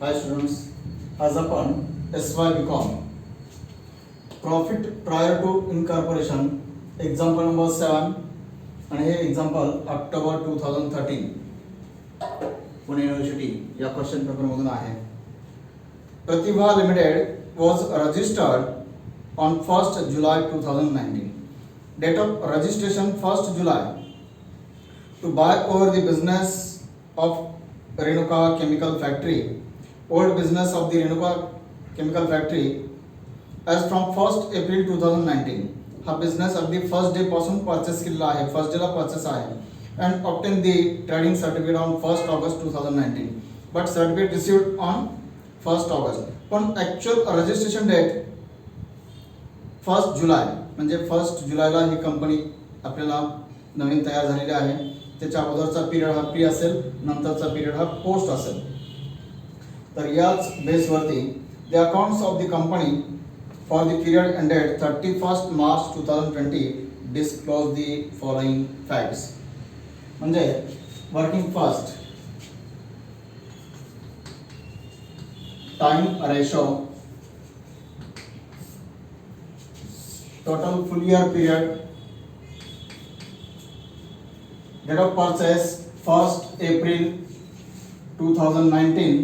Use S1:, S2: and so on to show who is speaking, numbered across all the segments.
S1: हाय students, आज आपण SY BCom profit prior to incorporation example number 7 आणि हे एक्झाम्पल ऑक्टोबर 2013 पुणे युनिव्हर्सिटी या क्वेश्चन पेपर मधून आहे. Pratibha limited was registered on 1st July 2019. Date of registration 1st July to buy over the business of Renuka Chemical Factory, old business of the Renuka Chemical Factory as from 1st April 2019. हा business अगदी first day पासून purchase केलेला आहे, first डेला purchase आहे. And obtain the trading certificate on 1st August 2019, but certificate received on 1st August. पण actual registration date 1st जुलै, म्हणजे 1st जुलैला ही company आपल्याला नवीन तयार झालेली आहे. त्याच्या अगोदरचा पिरियड हा प्री असेल, नंतरचा पिरियड हा पोस्ट असेल. तर याच बेसवरती the accounts of the company for the period ended 31st March 2020 disclose the following facts. म्हणजे working first time ratio, total full year period, date of purchase 1st April 2019,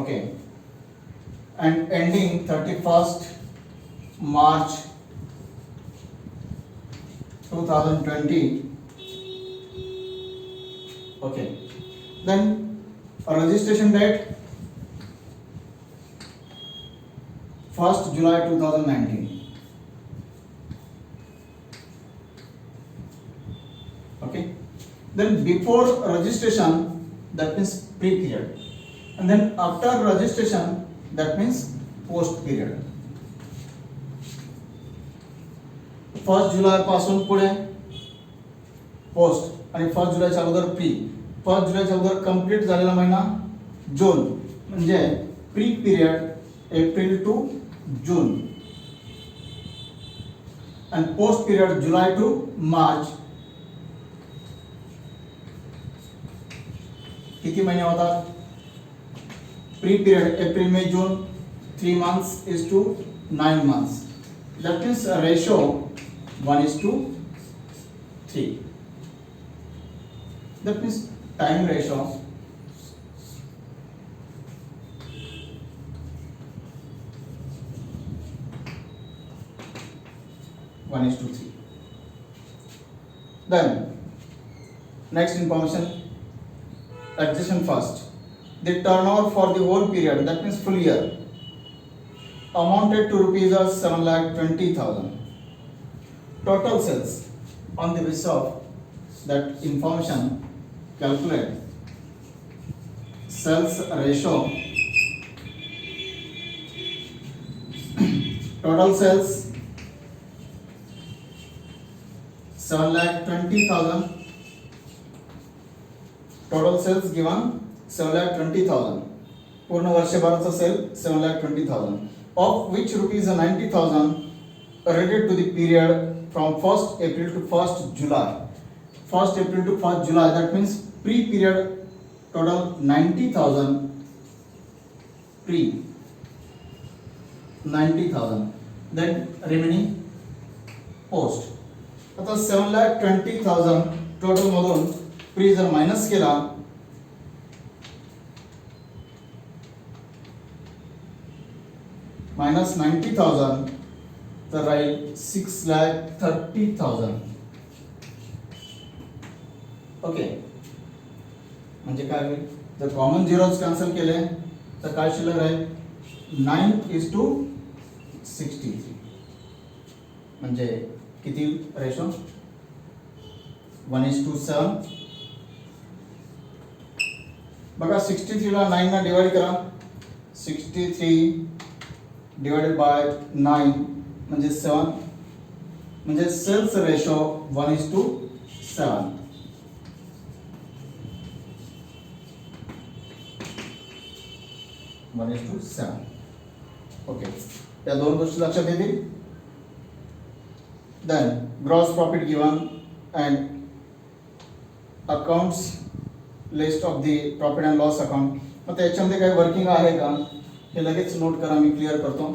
S1: okay, and ending 31st March 2020, okay. Then a registration date 1st July 2019. Okay, then before registration, that means pre period, and then after registration, that means post period. 1st July पासून पुढे post आणि 1st जुलैच्या अगोदर pre. 1st जुलैच्या अगोदर complete झालेला महिना June, म्हणजे pre period April to June, आणि post period July to March. किती महिने होतात? Pre period April May June, 3 months is to 9 months. That means ratio 1:3. That means time ratio 1:3. Then next information, adjustment first. The turnover for the whole period, that means full year, amounted to rupees 7,20,000. Total sales. On the basis of that information, calculate sales ratio. Total sales 7,20,000. Total sales given 7,20,000. पूर्ण वर्षभराचा sale 7,20,000, of which rupees 90,000 related to the period from 1st April to 1st July. 1st April to 1st July, that means pre period total 90,000, pre 90,000, then remaining post. आता 7,20,000 total मधून pre जर minus केला minus 90,000 तर राहील 6,30,000. Okay, म्हणजे काय होईल? जर common zeros cancel केले तर काय शिल्लक राहील? 9:63. म्हणजे किती रेशो? 1:7. बघा 63 ला 9 ना डिवाइड करा. 63 डिवाइडेड बाय 9 म्हणजे 7, म्हणजे सेल्स रेशो 1:7. ओके, या दोन गोष्टी लक्षात येतील. Then gross profit given and accounts list of the profit and loss account मग त्याच्यामध्ये काही वर्किंग आहे का हे लगेच नोट करा, मी क्लिअर करतो.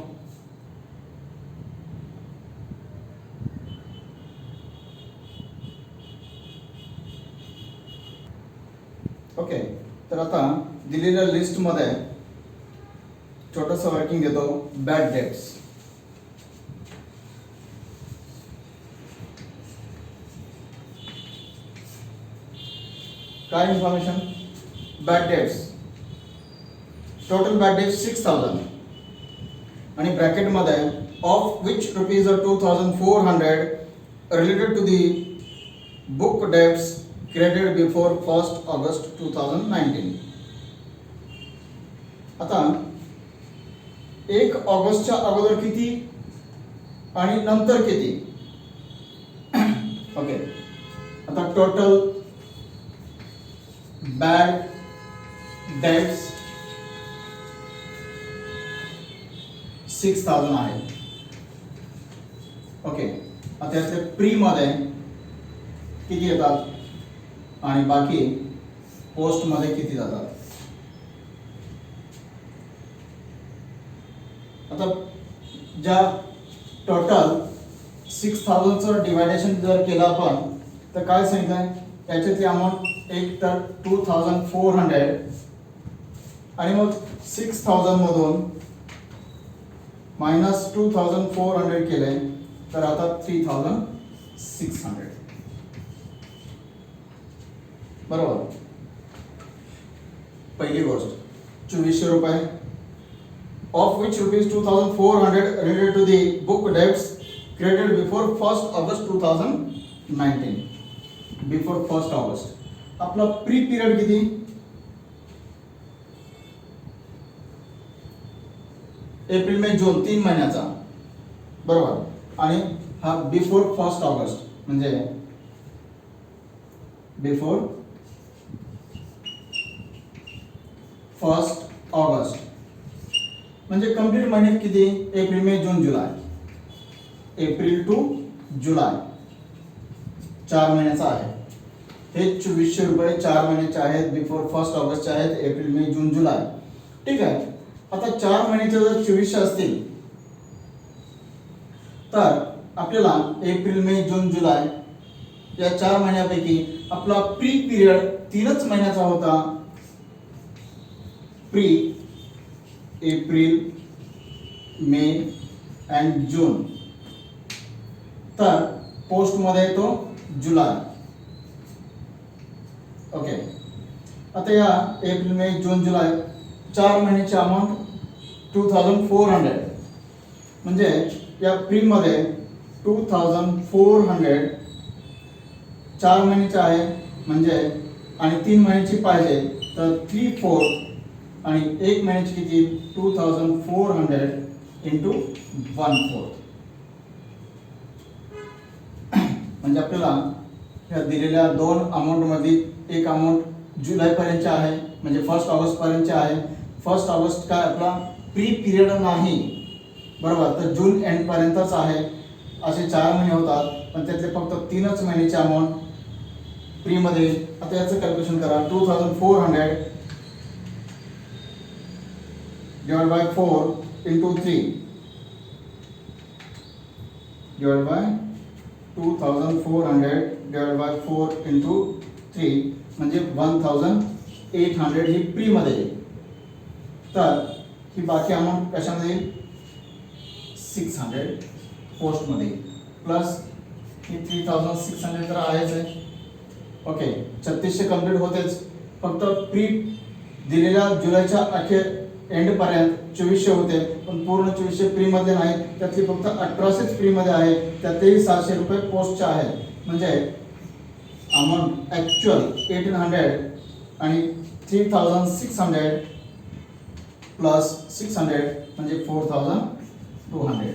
S1: ओके, तर आता दिलेल्या लिस्ट मध्ये छोटंसं वर्किंग घेतो. Bad debts. काय information? Bad debts. Total bad debts 6000 आणि ब्रॅकेट मध्ये of which rupees 2400 related to the book debts credit before 1 August 2019. आता 1 ऑगस्टच्या अगोदर किती आणि नंतर किती? ओके, आता टोटल बॅड डेट्स 6000 आहे. ओके, आता त्यातले प्री मध्ये किती येतात आणि बाकी पोस्ट मध्ये किती जातात? आता ज्या टोटल 6000 चं डिवायडेशन जर केलं आपण तर काय सांगितलंय? याच्यातली अमाऊंट एक तर 2400 आणि मग 6000 मधून मायनस 2400 केले तर आता 3600. बरोबर. पहिली गोष्ट 2400 रुपये of which rupees 2400 related to the book debts credit before 1 August 2019. Before 1 August. आपला प्री पिरियड किती? एप्रिल मे जून 3 महिन्याचा. बरोबर. आणि हा बिफोर 1 ऑगस्ट म्हणजे बिफोर 1 ऑगस्ट म्हणजे कंप्लीट महिन्यात किती? April May June July. April to July 4 महिन्याचा आहे. हे 2400 रुपये 4 महिन्याचे आहेत. बिफोर 1 ऑगस्टचे आहेत. एप्रिल मे जून जुलै. ठीक आहे. आता 4 महिन्याचे जर 2400 असतील तर आपल्याला एप्रिल मे जून जुलै या 4 महिन्यापैकी आपला प्री पिरियड 3च महिन्याचा होता. प्री एप्रिल मे अँड जून. तर पोस्ट मध्ये येतो जुलै. ओके, आता या एप्रिल मे जून जुलै 4 महिन्याची अमाऊंट 2400 म्हणजे या प्री मध्ये 2400 4 महिन्याचे आहे म्हणजे आणि 3 महिन्याची पाहिजे तर 3/4 आणि 1 महिन्याची किती? 2400 इंटू 1/4 म्हणजे आपल्याला या दिलेल्या 2 अमाऊंट मध्ये एक अमाऊंट जुलै पर्यंतची आहे म्हणजे 1 ऑगस्ट पर्यंतची आहे. 1 ऑगस्ट काय आपला प्री पिरियड नाही. बरोबर. तर जून एंड पर्यंतच आहे. असे 4 महिने होतात पण त्यातले फक्त 3च महिन्याची अमाऊंट प्री मध्ये. आता याचं कॅल्क्युलेशन करा. 2400 divided by 4 into 3 divided by 2400 divided by 4 into 3 म्हणजे 1800 ही प्री मध्ये येईल. तर ही बाकी अमाऊंट कशामध्ये येईल? 600 पोस्ट मध्ये प्लस ही 3600 तर आहेच आहे. ओके, 3600 कंप्लीट होतेच. फक्त प्री दिलेल्या जुलैच्या अखेर एंड पर्यंत 2400 होते पण पूर्ण 2400 प्री मध्ये नाही. त्यातली फक्त 1800 फ्री मध्ये आहे. त्यातही 700 रुपये पोस्टचे आहेत म्हणजे अमाऊंट ऍक्च्युअल 1800 आणि 3600 प्लस 600 म्हणजे 4200.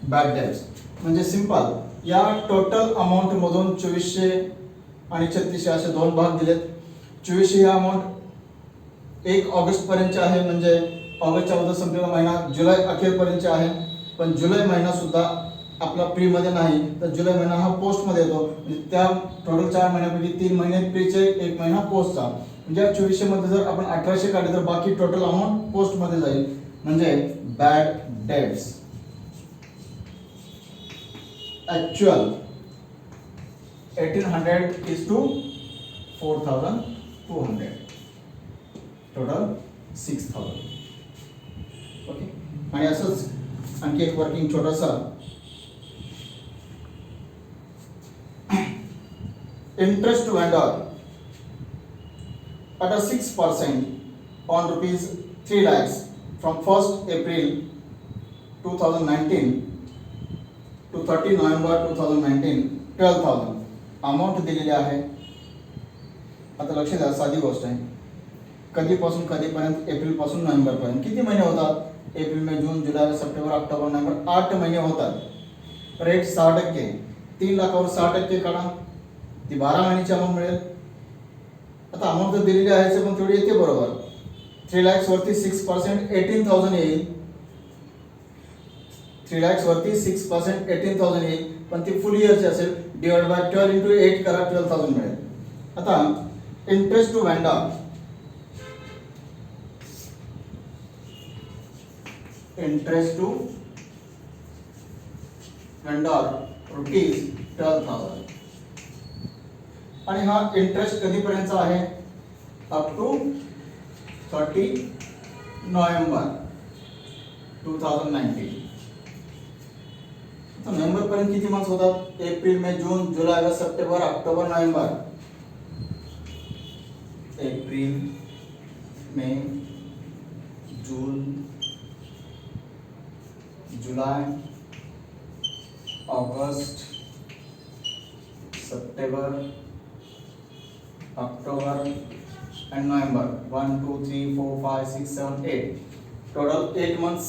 S1: बॅड डेट्स म्हणजे सिंपल. या टोटल अमाऊंट मधून 2400 आणि 3600 असे 2 भाग दिलेत. 2400 ही अमाऊंट 1 ऑगस्ट पर्यंतची आहे म्हणजे ऑगस्टच्या अगोदर संपलेला महिना जुलै अखेर पर्यंतची आहे. पण जुलै महिना सुद्धा आपला प्री मध्ये नाही तर जुलै महिना हा पोस्ट मध्ये येतो. म्हणजे त्या टोटल 4 महिन्यापैकी 3 महिने प्रीचे 1 महिना पोस्टचा म्हणजे 2400 मध्ये जर आपण 1800 काढले तर बाकी टोटल अमाऊंट पोस्ट मध्ये जाईल, म्हणजे bad debts actual 1800 is to 4200, total 6000. Okay. आणि असंच आणखी एक वर्किंग छोटासा, interest to vendor at a 6% on rupees 3 lakhs from 1st April 2019 to 30 November 2019 12,000 amount दिलेली आहे. आता लक्ष द्या, साधी गोष्ट आहे. कधीपासून कधीपर्यंत? एप्रिल पासून नोव्हेंबर पर्यंत. किती महिने होतात? एप्रिल मे जून जुलै सप्टेंबर ऑक्टोबर नोव्हेंबर, 8 महिने होतात. रेट 6%. 3 लाखावर 6% काढा, ती 12 महिन्याची अमाऊंट मिळेल. आता अमाऊंट जर दिलेली आहे पण तेवढी येते बरोबर. 3 lakhs वरती 6% 18,000 येईल. 3 lakhs वरती 6% 18,000 येईल, पण ती फुल इयरची असेल. डिवाइड बाय 12 into 8 करा, 12,000 मिळेल. आता interest to vendor, interest to vendor rupees 12,000. आणि हा इंटरेस्ट कधीपर्यंतचा आहे? Up to 30 November 2019. तर नोव्हेंबर पर्यंत किती मंथ्स होतात? April May June July August September October November. April May June July August September October and November. 1 2 3 4 5 6 7 8, total 8 months.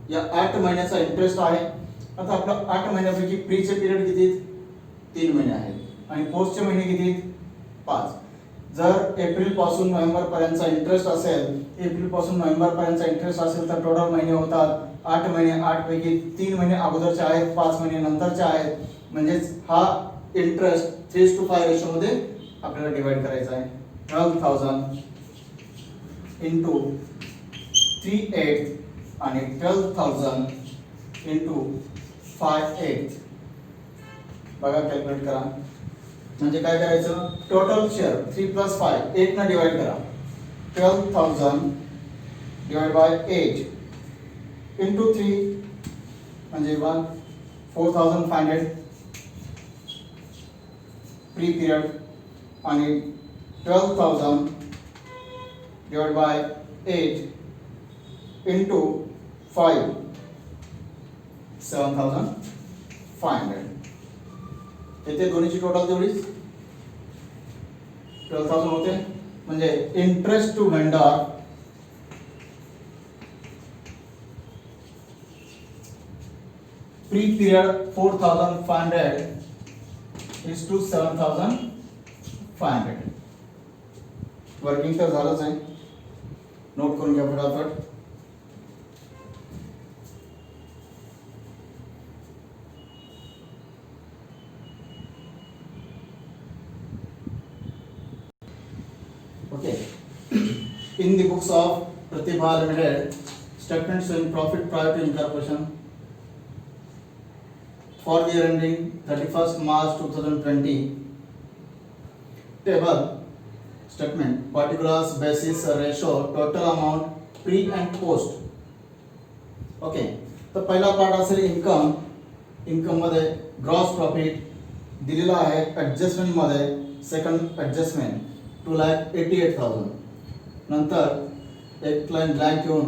S1: या 8 महिन्याचा इंटरेस्ट आहे. आता आपला 8 महिन्यापैकी प्रीचे पिरियड किती? 3 महिने आहेत आणि पोस्टचे महिने किती? 5. जर एप्रिल पासून नोव्हेंबर पर्यंतचा इंटरेस्ट असेल, एप्रिल पासून नोव्हेंबर पर्यंतचा इंटरेस्ट असेल तर टोटल महिने होतात 8 महिने. 8 पैकी 3 महिने अगोदरचे आहेत, 5 महिने नंतरचे आहेत. म्हणजेच हा इंटरेस्ट 3:5 रेशो मध्ये आपल्याला डिवाइड करायचा आहे. 12,000 इंटू 3/8 आणि 12,000 इंटू 5/8. बघा, कॅल्क्युलेट करा. म्हणजे काय करायचं? टोटल शेअर 3 + 5 8 ने डिवाइड करा. 12,000 डिवाइड बाय 8 इंटू 3 म्हणजे 4,500 प्री पिरियड आणि 12,000 डिवाइड बाय 8 इंटू 5 7,500. येथे दोन्हीची टोटल तेवढीच 12,000 होते. म्हणजे interest to vendor pre period 4,500 is to 7,500. Working तर झालंच आहे, नोट करून घ्या फटाफट. Okay. In the books of Pratibha Limited, statement showing profit prior to incorporation for the year ending 31st March 2020. Table statement particulars basis ratio total amount pre and post. Okay. तर पहिला part असेल income. Income मध्ये gross profit दिलेला आहे adjustment मध्ये. Second adjustment 2,88,000. नंतर एक line blank घेऊन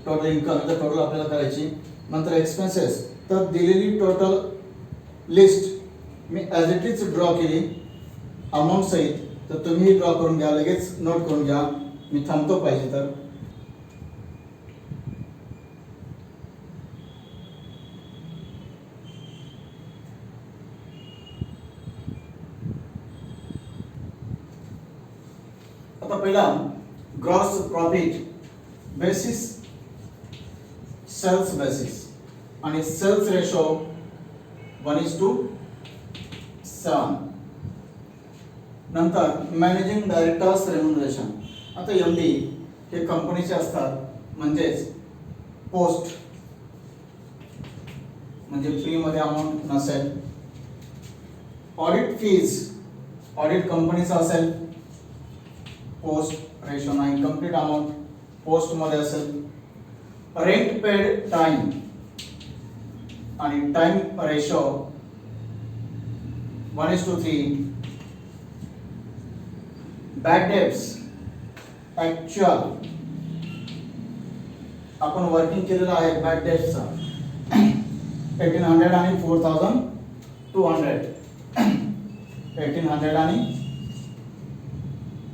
S1: टोटल इन्कम तर टोटल आपल्याला करायची. नंतर एक्सपेन्सेस तर दिलेली total list me as it is draw केली अमाऊंट सहित. तर तुम्ही ड्रॉ करून घ्या, लगेच नोट करून घ्या. मी थांबतो पाहिजे तर. आता पहिला gross profit basis sales basis आणि सेल्स रेशो 1:7. नंतर मॅनेजिंग डायरेक्टर्स रेम्युनरेशन. आता MD हे कंपनीचे असतात, म्हणजेच पोस्ट म्हणजे फ्री मध्ये अमाऊंट नसेल. ऑडिट फीज, ऑडिट कंपनीचा असेल, पोस्ट रेशो नाही, कंप्लीट अमाऊंट पोस्ट मध्ये असेल. रेंट पेड टाइम आणि time ratio 1:3. Bad debts actual आपण वर्किंग केलेलं आहे बॅड डेब्ट्सचा 1800 आणि 4200. 1800 आणि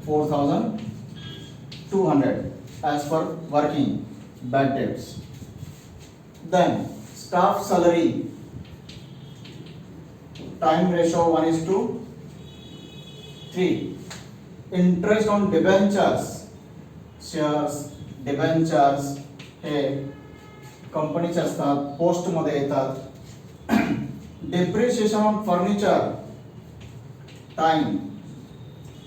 S1: 4200 as per working bad debts. Then staff salary time ratio 1:3. Interest on debentures, shares, debentures हे कंपनीचे असतात, पोस्ट मध्ये येतात. Depreciation on furniture time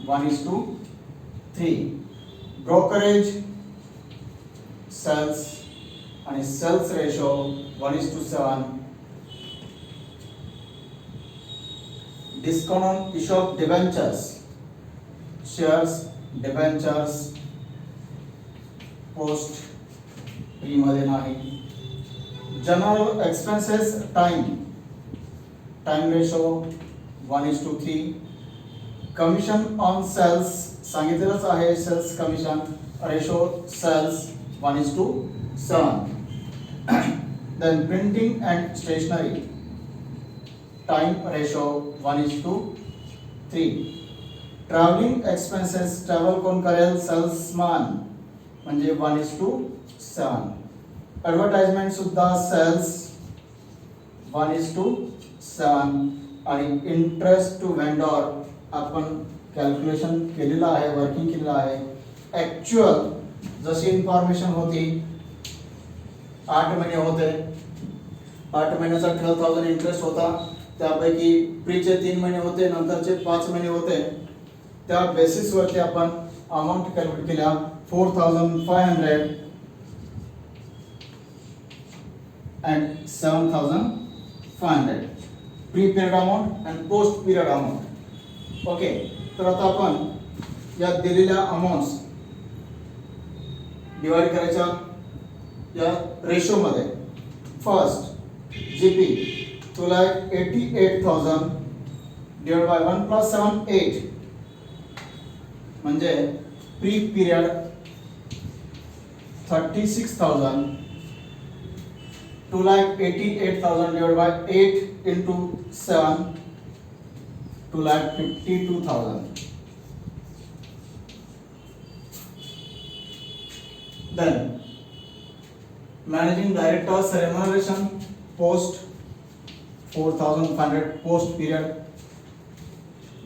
S1: 1:3. Brokerage sales आणि sales ratio 1:7. Discount on issue of debentures, shares, debentures post free मध्ये नाही. General expenses time, time ratio 1:3. Commission on sales सांगितलेलंच आहे, sales commission ratio sales 1:7. Then printing and stationery time ratio 1:3. Travelling expenses, travel कोण करेल, salesman म्हणजे 1:7. Advertisement सुद्धा sales 1:7. आणि interest to वेंडॉर आपण कॅल्क्युलेशन केलेलं आहे, वर्किंग केलेलं आहे. ॲक्च्युअल जशी इन्फॉर्मेशन होती 8 महिने होते, 8 महिन्याचा 12,000 इंटरेस्ट होता, त्यापैकी प्रीचे 3 महिने होते, नंतरचे 5 महिने होते. त्या बेसिसवरती आपण अमाऊंट कॅल्क्युलेट केल्या 4,500 and 7,500 pre period amount and post period amount. Okay, तर आता आपण या दिलेल्या अमाऊंट्स डिवाइड करायच्या या रेशो मध्ये. फर्स्ट जीपी 2,88,000 डिवाइड बाय 1 + 7 8 म्हणजे pre period 36,000. 2,88,000 divided by 8 into 7, 2,52,000. Then managing director's remuneration post 4,500 post period.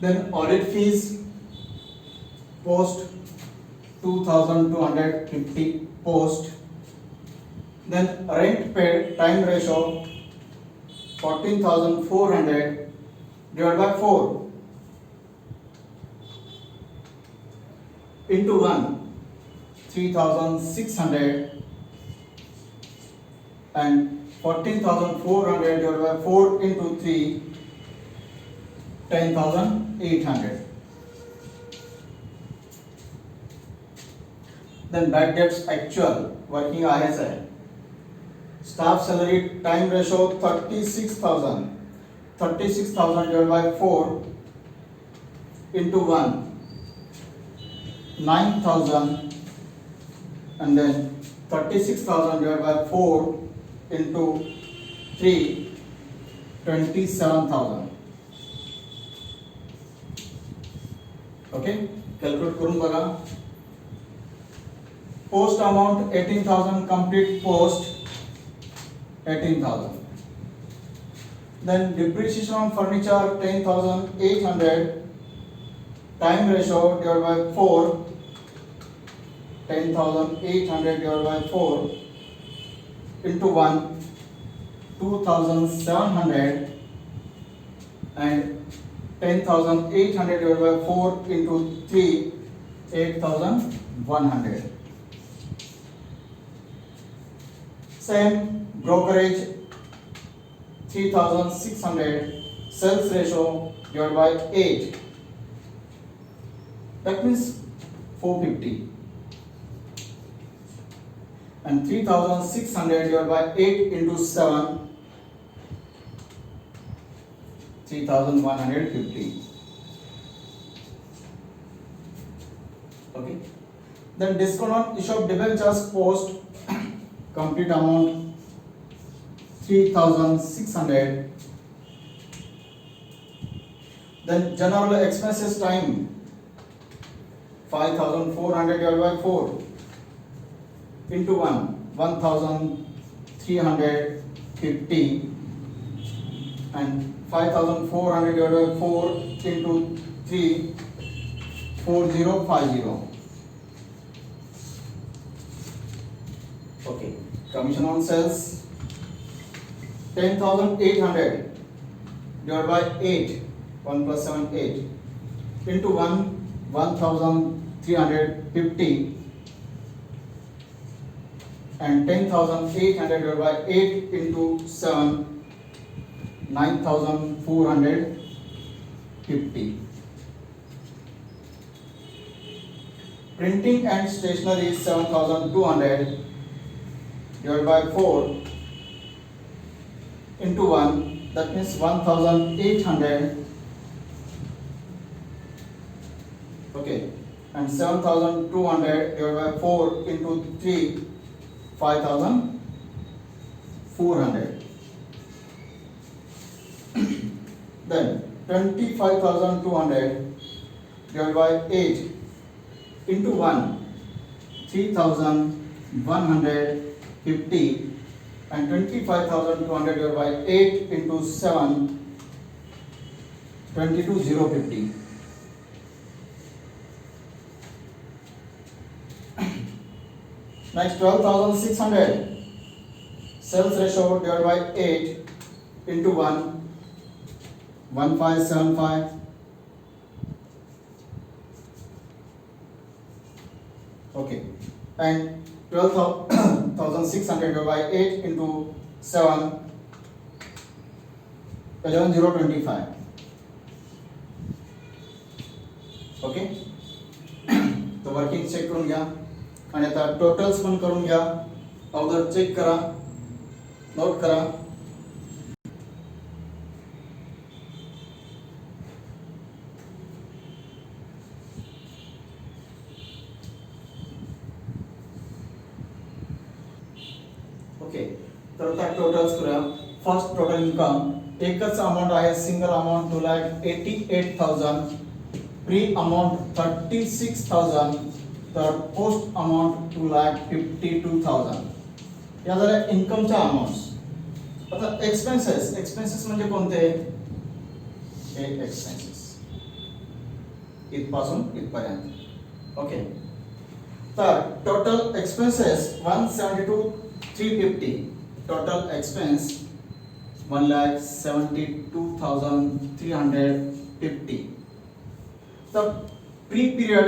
S1: Then audit fees post 2,250 post. Then rent paid time ratio 14,400 divided by 4 into 1 3,600 and 14,400 divided by 4 into 3 10,800. Then bad debts actual working hours है. Staff salary time ratio 36,000. 36,000 divided by 4 into 1 9,000 and then 36,000 divided by 4 into 3 27,000. Okay, calculate करून बघा. Post amount 18,000, complete post 18,000. Then depreciation on furniture 10,800. Time ratio divided by 4. 10,800 divided by 4 into 1 2,700 and 10,800 divided by 4 into 3, 8,100. Same brokerage 3,600, sales ratio divided by 8, that means 450, and 3,600 divided by 8 into 7, 3,150. Okay. Then discount on issue of debentures post complete amount 3,600. Then general expenses time 5,400 divided by 4 into 1,350, and 5,400 divided by 4 into 3, 4,050. Okay. Commission on sales 10,800 divided by 8, 1 plus 7, 8 into 1,350, and 10,800 divided by 8 into 7, 9,450. Printing and stationery is 7,200 divided by 4 into 1, that means 1,800. Okay, and 7,200 divided by 4 into 3, 5,400. Then 25,200 divided by 8 into 1, 3,150, and 25,200 divided by 8 into 7, 22,050. Next 12,600, sales ratio divided by 8 into 1, 1,575. Okay, and 12,600 divided by 8 into 7, 11,025. Okay, तो working check करून घ्या आणि आता totals पण करून घ्या. अगोदर check करा, नोट करा. ओके, तर आता टोटल्स करूया. फर्स्ट टोटल इन्कम एकच अमाउंट आहे, सिंगल अमाउंट 2,88,000, प्री अमाउंट 36,000, तर पोस्ट अमाउंट 2,52,000. या झाल्या इन्कमच्या अमाउंट्स. आता एक्सपेन्सेस म्हणजे कोणते? हे एक्सपेन्सेस इथपासून इथपर्यंत. ओके, तर टोटल एक्सपेन्सेस 172,350. Total expense 1,72,350. तर प्री पीरियड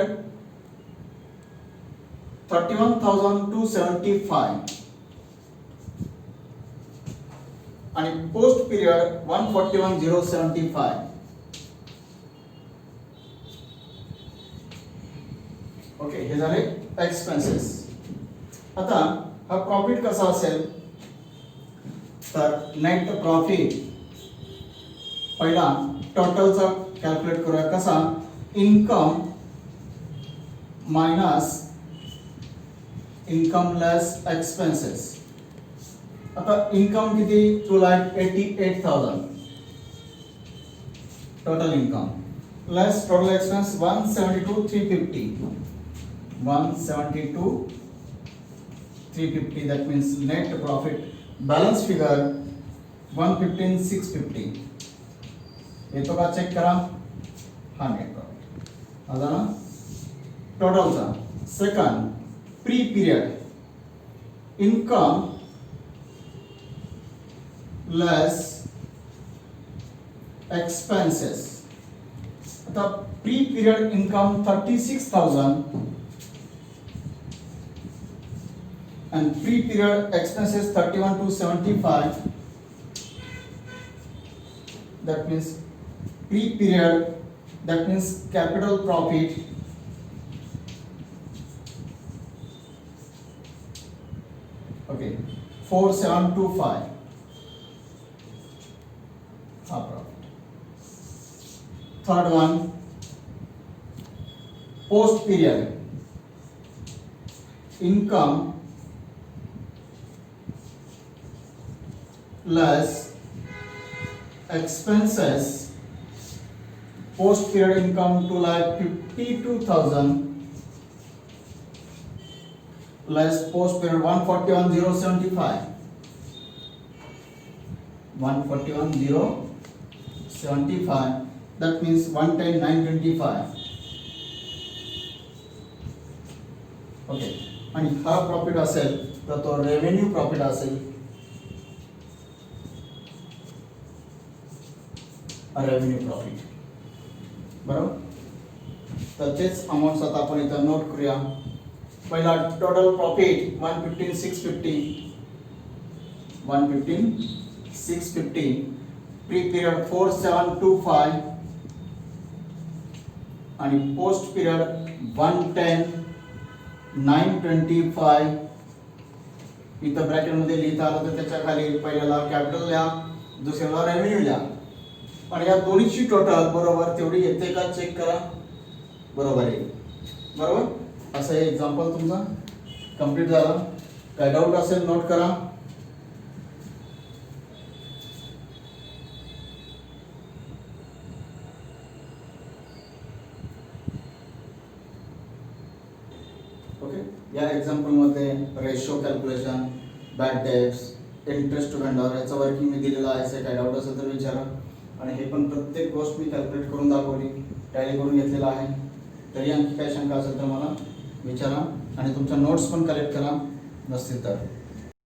S1: 31,275 आणि पोस्ट पीरियड 141,075. ओके, हे झाले एक्सपेन्सेस. आता हा प्रॉफिट कसा असेल? तर नेट प्रॉफिट पहिला टोटलचा कॅल्क्युलेट करूया. कसा? Income minus income less expenses. आता इन्कम किती? 2,88,000 total income, less total expense 172,350. 172,350, that means net profit balance figure 115,650. येतो का? चेक करा. हा नेट प्रॉफिट आता ना टोटलचा. Second pre period income less expenses. आता pre period income 36,000 and pre-period expenses 31 to 75. That means pre-period, that means capital profit okay 4725 profit. Third one, post period income less expenses, post period income 2,52,000 less post period 141,075. 141,075, that means 110,925. Okay, आणि हा profit असेल तर तो revenue profit असेल. Revenue profit बरोबर. तर तेच amounts आता आपण इथं नोट करूया. पहिला टोटल प्रॉफिट 115,650, 115,650, प्री पिरियड 4725 आणि पोस्ट पिरियड 110,925. इथं ब्रॅकेट मध्ये लिहिता आलं तर त्याच्या खाली पहिल्याला कॅपिटल लिहा, दुसऱ्याला रेव्हेन्यू लिहा. आणि या दोन्हीची टोटल बरोबर तेवढी येते का चेक करा. बरोबर आहे, बरोबर. असं हे एक्झाम्पल तुमचा कंप्लीट झाला. काय डाऊट असेल नोट करा. ओके, या एक्झाम्पल मध्ये ratio calculation, bad debts, interest to vendor याचं वर्किंग मी दिलेलं आहे. काय डाऊट असेल तर विचारा. आणि हे पण प्रत्येक गोष्ट मी कॅल्क्युलेट करून दाखवली, टॅली करून घेतलेला आहे. तरी आणखी काय शंका असेल तर मला विचारा आणि तुमच्या नोट्स पण कलेक्ट करा नसतील तर.